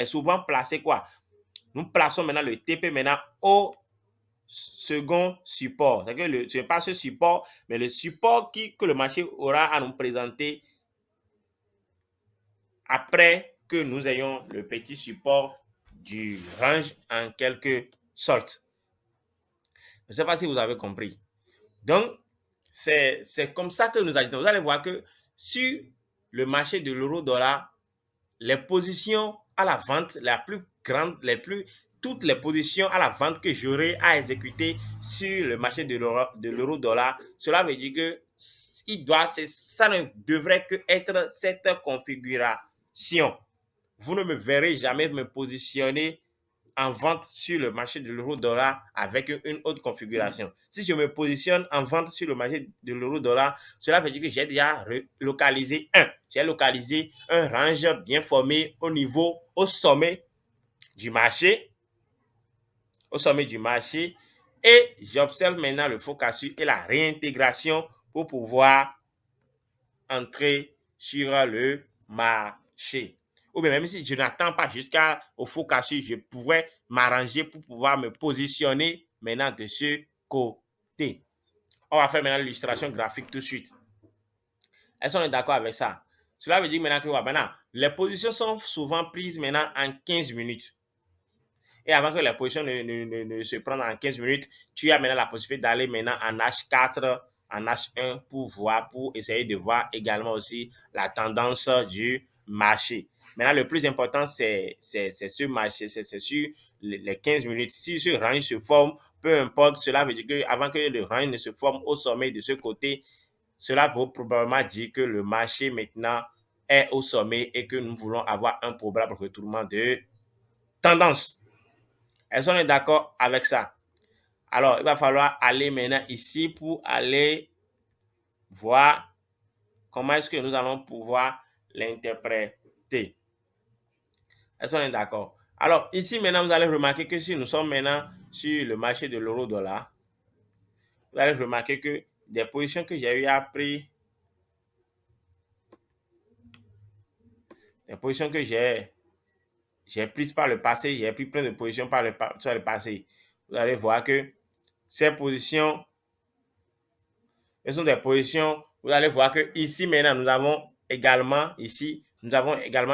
est souvent placé quoi? Nous plaçons maintenant le TP maintenant au second support. C'est-à-dire que ce n'est pas ce support, mais le support que le marché aura à nous présenter après que nous ayons le petit support du range en quelque sorte. Je ne sais pas si vous avez compris. Donc, c'est comme ça que nous agissons. Vous allez voir que sur le marché de l'euro-dollar, les positions à la vente, la plus grande, toutes les positions à la vente que j'aurai à exécuter sur le marché de l'euro-dollar, cela veut dire que ça ne devrait que être cette configuration. Vous ne me verrez jamais me positionner en vente sur le marché de l'euro-dollar avec une autre configuration. Si je me positionne en vente sur le marché de l'euro-dollar, cela veut dire que j'ai déjà localisé j'ai localisé un range bien formé au sommet du marché, et j'observe maintenant le faux cassure et la réintégration pour pouvoir entrer sur le marché. Ou bien même si je n'attends pas jusqu'au faux cassure, je pourrais m'arranger pour pouvoir me positionner maintenant de ce côté. On va faire maintenant l'illustration graphique tout de suite. Est-ce qu'on est d'accord avec ça? Cela veut dire maintenant que maintenant, les positions sont souvent prises maintenant en 15 minutes. Et avant que les positions ne se prennent en 15 minutes, tu as maintenant la possibilité d'aller maintenant en H4, en H1 pour essayer de voir également aussi la tendance du marché. Maintenant, le plus important, c'est ce marché, c'est sur les 15 minutes. Si ce range se forme, peu importe, cela veut dire qu'avant que le range ne se forme au sommet de ce côté, cela veut probablement dire que le marché maintenant est au sommet et que nous voulons avoir un probable retournement de tendance. Est-ce qu'on est d'accord avec ça? Alors, il va falloir aller maintenant ici pour aller voir comment est-ce que nous allons pouvoir l'interpréter. Est-ce qu'on est d'accord? Alors, ici maintenant, vous allez remarquer que si nous sommes maintenant sur le marché de l'euro-dollar, vous allez remarquer que des positions que j'ai eu à prendre, des positions que j'ai prises par le passé, j'ai pris plein de positions par le passé. Vous allez voir que ces positions, ce sont des positions, vous allez voir que ici maintenant, nous avons également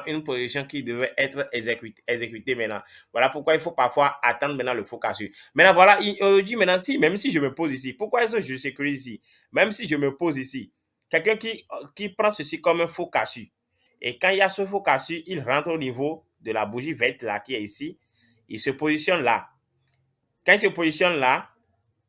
une position qui devait être exécutée maintenant. Voilà pourquoi il faut parfois attendre maintenant le faux cassure. Maintenant, voilà, aujourd'hui, maintenant, même si je me pose ici, pourquoi est-ce que je sécurise ici? Même si je me pose ici, quelqu'un qui prend ceci comme un faux cassure, et quand il y a ce faux cassure, il rentre au niveau de la bougie verte là qui est ici, il se positionne là. Quand il se positionne là,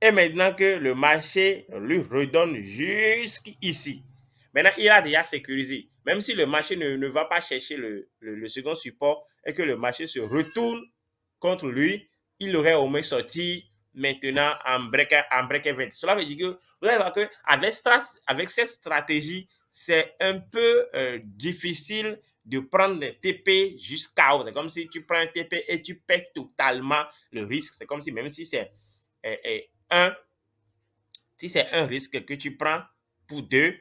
et maintenant que le marché lui redonne jusqu'ici, maintenant il a déjà sécurisé. Même si le marché ne va pas chercher le second support et que le marché se retourne contre lui, il aurait au moins sorti maintenant en break 20. Cela veut dire que vous allez voir qu'avec cette stratégie, c'est un peu difficile de prendre des TP jusqu'à haut. C'est comme si tu prends un TP et tu perds totalement le risque. C'est comme si même si c'est un risque que tu prends pour deux,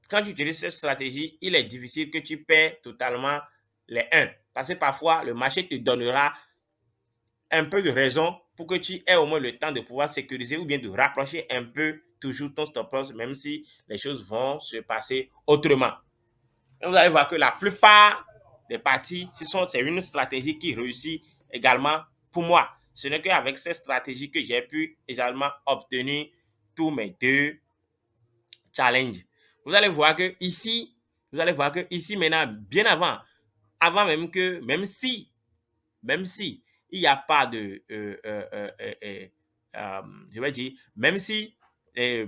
quand tu utilises cette stratégie, il est difficile que tu perds totalement les 1. Parce que parfois, le marché te donnera un peu de raison pour que tu aies au moins le temps de pouvoir sécuriser ou bien de rapprocher un peu toujours ton stop loss, même si les choses vont se passer autrement. Et vous allez voir que la plupart des parties, c'est une stratégie qui réussit également pour moi. Ce n'est qu'avec cette stratégie que j'ai pu également obtenir tous mes 2 challenges. Vous allez voir que ici, maintenant, bien avant même si il n'y a pas de, je vais dire, même si,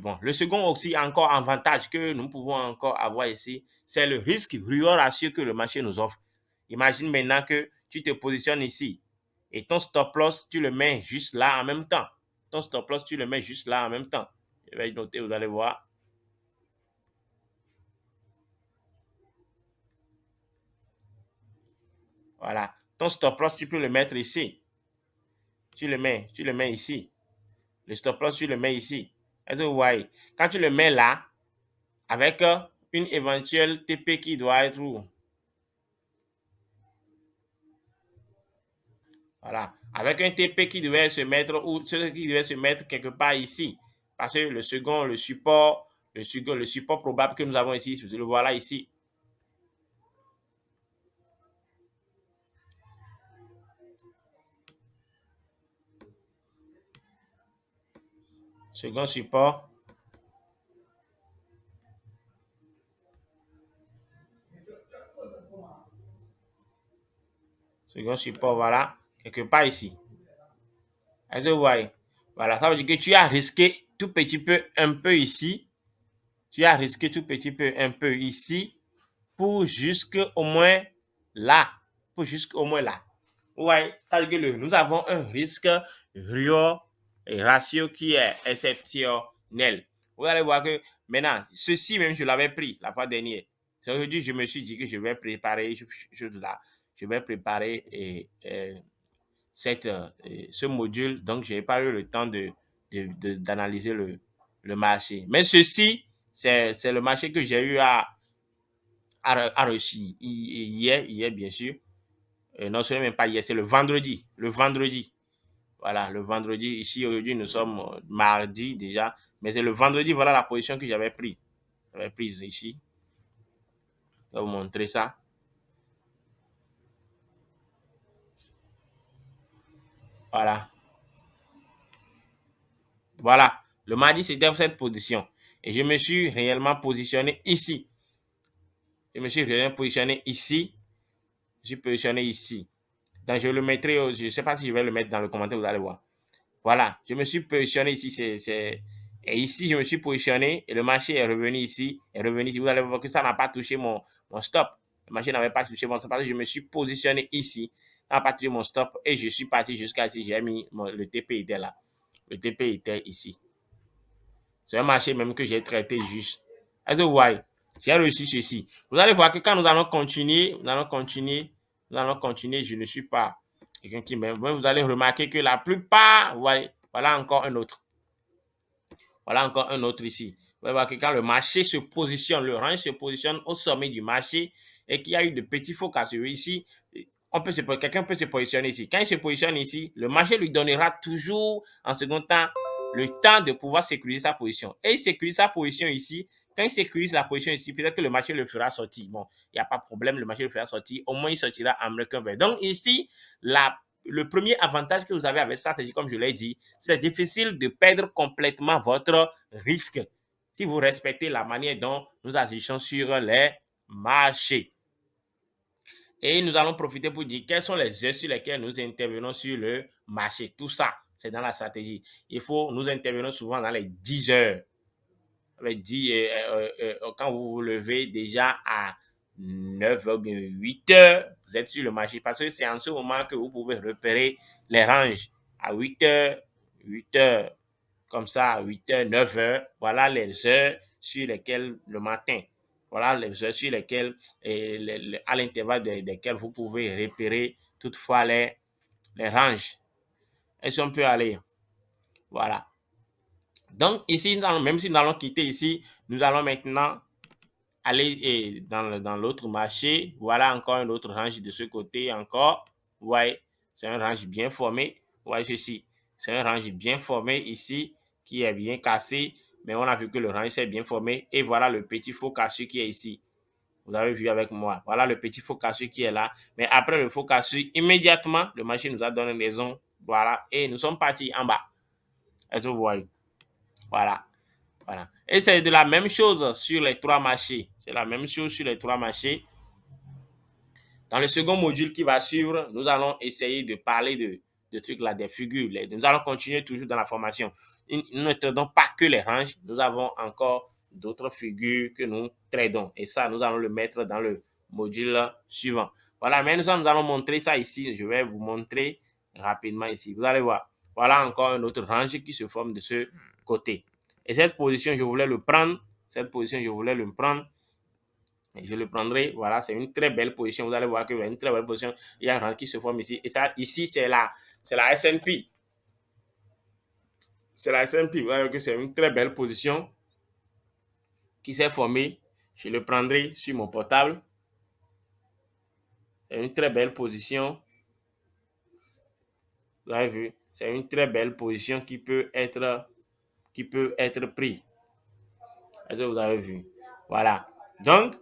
bon, le second aussi encore avantage que nous pouvons encore avoir ici, c'est le risque reward ratio que le marché nous offre. Imagine maintenant que tu te positionnes ici et ton stop loss, tu le mets juste là en même temps. Ton stop loss, tu le mets juste là en même temps. Je vais noter, vous allez voir. Voilà. Ton stop loss, tu peux le mettre ici. Tu le mets ici. Le stop loss, tu le mets ici. Est-ce que vous voyez? Quand tu le mets là, avec une éventuelle TP qui doit être où? Voilà. Avec un TP qui devait se mettre, ou ce qui devait se mettre quelque part ici. Parce que le second, le support probable que nous avons ici, le voilà ici. Second support. Second support, voilà. Quelque part ici. Est-ce que vous voyez? Voilà, ça veut dire que tu as risqué tout petit peu, un peu ici. Tu as risqué tout petit peu, un peu ici. Pour jusqu'au moins là. Pour jusqu'au moins là. Ouais, parce que nous avons un risque ratio qui est exceptionnel. Vous allez voir que maintenant, ceci même, je l'avais pris la fois dernière. C'est aujourd'hui, je me suis dit que je vais préparer là. Je vais préparer ce module. Donc, je n'ai pas eu le temps d'analyser le marché. Mais ceci, c'est le marché que j'ai eu à réussir hier, bien sûr. Non, ce n'est même pas hier, c'est le vendredi. Le vendredi. Voilà, le vendredi. Ici, aujourd'hui, nous sommes mardi déjà. Mais c'est le vendredi, voilà la position que j'avais prise. J'avais prise ici. Je vais vous montrer ça. Voilà. Voilà. Le mardi, c'était cette position. Et je me suis réellement positionné ici. Je me suis réellement positionné ici. Je suis positionné ici. Donc, je le mettrai, je ne sais pas si je vais le mettre dans le commentaire, vous allez voir. Voilà, je me suis positionné ici. Et ici, je me suis positionné et le marché est revenu ici. Vous allez voir que ça n'a pas touché mon stop. Le marché n'avait pas touché mon stop parce que je me suis positionné ici. Ça n'a pas touché mon stop et je suis parti jusqu'à ici. J'ai mis le TP était là. Le TP était ici. C'est un marché même que j'ai traité juste. Est-ce que vous voyez? J'ai réussi ceci. Vous allez voir que quand nous allons continuer, je ne suis pas quelqu'un qui m'aime. Vous allez remarquer que la plupart, voilà encore un autre. Voilà encore un autre ici. Vous allez voir que quand le marché se positionne, le range se positionne au sommet du marché et qu'il y a eu de petits faux cassures ici, quelqu'un peut se positionner ici. Quand il se positionne ici, le marché lui donnera toujours en second temps le temps de pouvoir sécuriser sa position. Et il sécurise sa position ici. Quand il sécurise la position ici, peut-être que le marché le fera sortir. Bon, il n'y a pas de problème, le marché le fera sortir. Au moins, il sortira American vert. Donc ici, le premier avantage que vous avez avec cette stratégie, comme je l'ai dit, c'est difficile de perdre complètement votre risque si vous respectez la manière dont nous agissons sur les marchés. Et nous allons profiter pour dire quelles sont les heures sur lesquelles nous intervenons sur le marché. Tout ça, c'est dans la stratégie. Nous intervenons souvent dans les 10 heures. Quand vous vous levez déjà à 9 heures ou bien 8 heures, vous êtes sur le marché. Parce que c'est en ce moment que vous pouvez repérer les ranges. À 8 heures, comme ça, à 8 heures, 9 heures, voilà les heures sur lesquelles le matin, voilà les heures sur lesquelles, à l'intervalle desquelles vous pouvez repérer toutefois les ranges. Est-ce qu'on peut aller? Voilà. Donc, ici, même si nous allons quitter ici, nous allons maintenant aller dans l'autre marché. Voilà encore un autre range de ce côté encore. Vous voyez, c'est un range bien formé. Vous voyez ceci. C'est un range bien formé ici qui est bien cassé. Mais on a vu que le range s'est bien formé. Et voilà le petit faux cassé qui est ici. Vous avez vu avec moi. Voilà le petit faux cassé qui est là. Mais après le faux cassé, immédiatement, le marché nous a donné raison. Voilà. Et nous sommes partis en bas. Est-ce que vous voyez? Voilà. Voilà. Et c'est de la même chose sur les trois marchés. C'est la même chose sur les trois marchés. Dans le second module qui va suivre, nous allons essayer de parler de trucs là, des figures. Nous allons continuer toujours dans la formation. Nous ne tradons pas que les ranges. Nous avons encore d'autres figures que nous tradons. Et ça, nous allons le mettre dans le module suivant. Voilà, mais nous allons montrer ça ici. Je vais vous montrer rapidement ici. Vous allez voir. Voilà encore un autre range qui se forme de ce côté. Et cette position, je voulais le prendre. Cette position, je voulais le prendre. Et je le prendrai. Voilà, c'est une très belle position. Vous allez voir qu'il y a une très belle position. Il y a un rang qui se forme ici. Et ça, ici, c'est la S&P. C'est la S&P. Vous voyez que c'est une très belle position qui s'est formée. Je le prendrai sur mon portable. C'est une très belle position. Vous avez vu, c'est une très belle position qui peut être prise. Est-ce que vous avez vu? Voilà. Donc,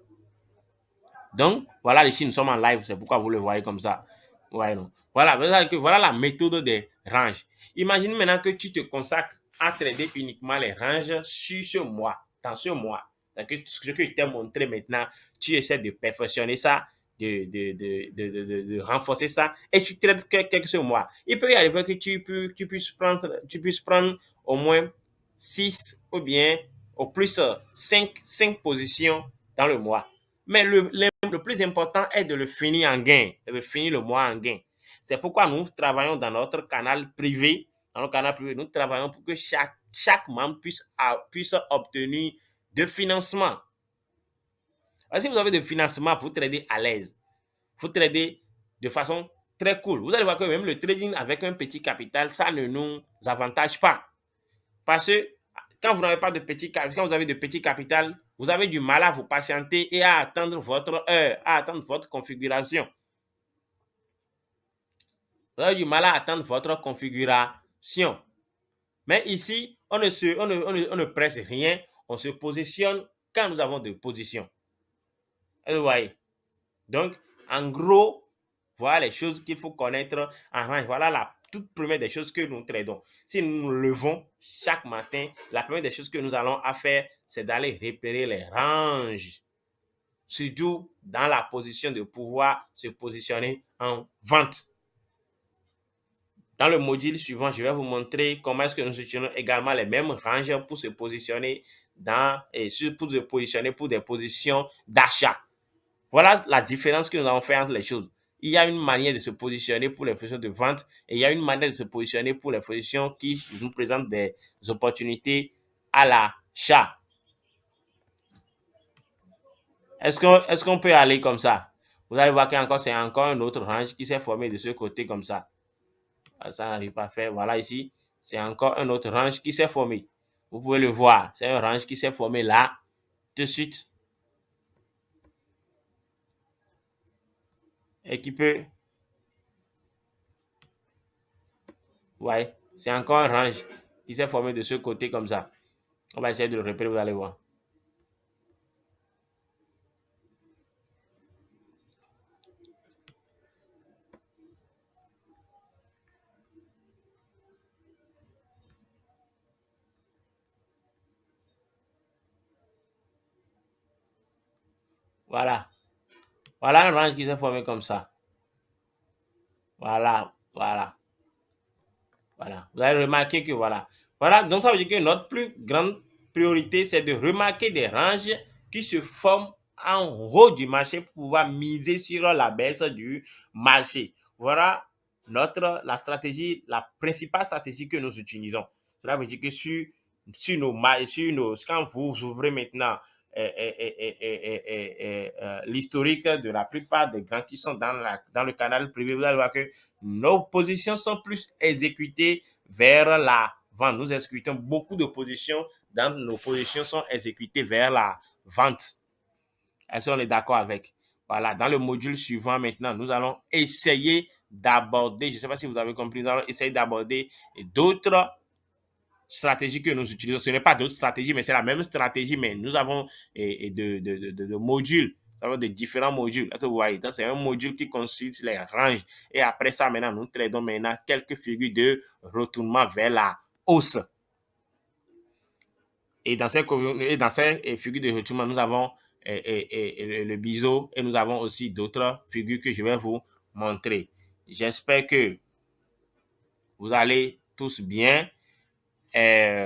voilà, ici, nous sommes en live, c'est pourquoi vous le voyez comme ça. Ouais, non. Voilà, voilà la méthode des ranges. Imagine maintenant que tu te consacres à trader uniquement les ranges sur ce mois, dans ce mois. Donc, ce que je t'ai montré maintenant, tu essaies de perfectionner ça, de renforcer ça, et tu traites quelques mois. Il peut y arriver que tu puisses prendre au moins 6 ou bien au plus 5 positions dans le mois. Mais le plus important est de le finir en gain, de finir le mois en gain. C'est pourquoi nous travaillons dans notre canal privé. Dans notre canal privé, nous travaillons pour que chaque membre puisse obtenir de financement. Alors, si vous avez de financement, vous tradez à l'aise. Vous tradez de façon très cool. Vous allez voir que même le trading avec un petit capital, ça ne nous avantage pas. Parce que quand vous n'avez pas de petit capital, quand vous avez de petits capital, vous avez du mal à vous patienter et à attendre votre heure, à attendre votre configuration. Vous avez du mal à attendre votre configuration. Mais ici, on ne presse rien, on se positionne quand nous avons de position. Vous voyez? Donc, en gros, voilà les choses qu'il faut connaître en range. Voilà la toute première des choses que nous tradons. Si nous nous levons chaque matin, la première des choses que nous allons à faire, c'est d'aller repérer les ranges. Surtout dans la position de pouvoir se positionner en vente. Dans le module suivant, je vais vous montrer comment est-ce que nous utilisons également les mêmes ranges pour se positionner pour se positionner pour des positions d'achat. Voilà la différence que nous avons fait entre les choses. Il y a une manière de se positionner pour les positions de vente et il y a une manière de se positionner pour les positions qui nous présentent des opportunités à l'achat. Est-ce qu'on peut aller comme ça? Vous allez voir qu'encore c'est encore un autre range qui s'est formé de ce côté comme ça. Ça n'arrive pas à faire. Voilà ici, c'est encore un autre range qui s'est formé. Vous pouvez le voir, c'est un range qui s'est formé là, tout de suite. Et qui peut, ouais, c'est encore un range qui s'est formé de ce côté comme ça. On va essayer de le repérer, vous allez voir. Voilà. Voilà un range qui s'est formé comme ça. Voilà, voilà, voilà. Vous allez remarquer que voilà. Voilà, donc ça veut dire que notre plus grande priorité, c'est de remarquer des ranges qui se forment en haut du marché pour pouvoir miser sur la baisse du marché. Voilà la stratégie, la principale stratégie que nous utilisons. Cela veut dire que quand vous ouvrez maintenant l'historique de la plupart des grands qui sont dans le canal privé, vous allez voir que nos positions sont plus exécutées vers la vente. Nous exécutons beaucoup de positions, dans nos positions sont exécutées vers la vente. Est-ce qu'on est d'accord avec? Voilà, dans le module suivant maintenant, nous allons essayer d'aborder, je ne sais pas si vous avez compris, nous allons essayer d'aborder d'autres stratégies que nous utilisons. Ce n'est pas d'autres stratégies, mais c'est la même stratégie, mais nous avons de modules. Nous avons de différents modules. Vous voyez, c'est un module qui consiste les ranges. Et après ça, maintenant, nous tradons maintenant quelques figures de retournement vers la hausse. Et dans ces figures de retournement, nous avons le biseau et nous avons aussi d'autres figures que je vais vous montrer. J'espère que vous allez tous bien et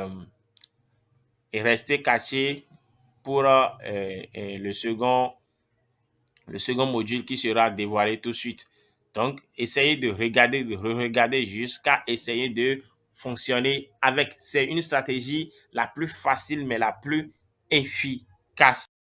rester cachés pour le second module qui sera dévoilé tout de suite. Donc, essayez de regarder, de re-regarder jusqu'à essayer de fonctionner avec. C'est une stratégie la plus facile mais la plus efficace.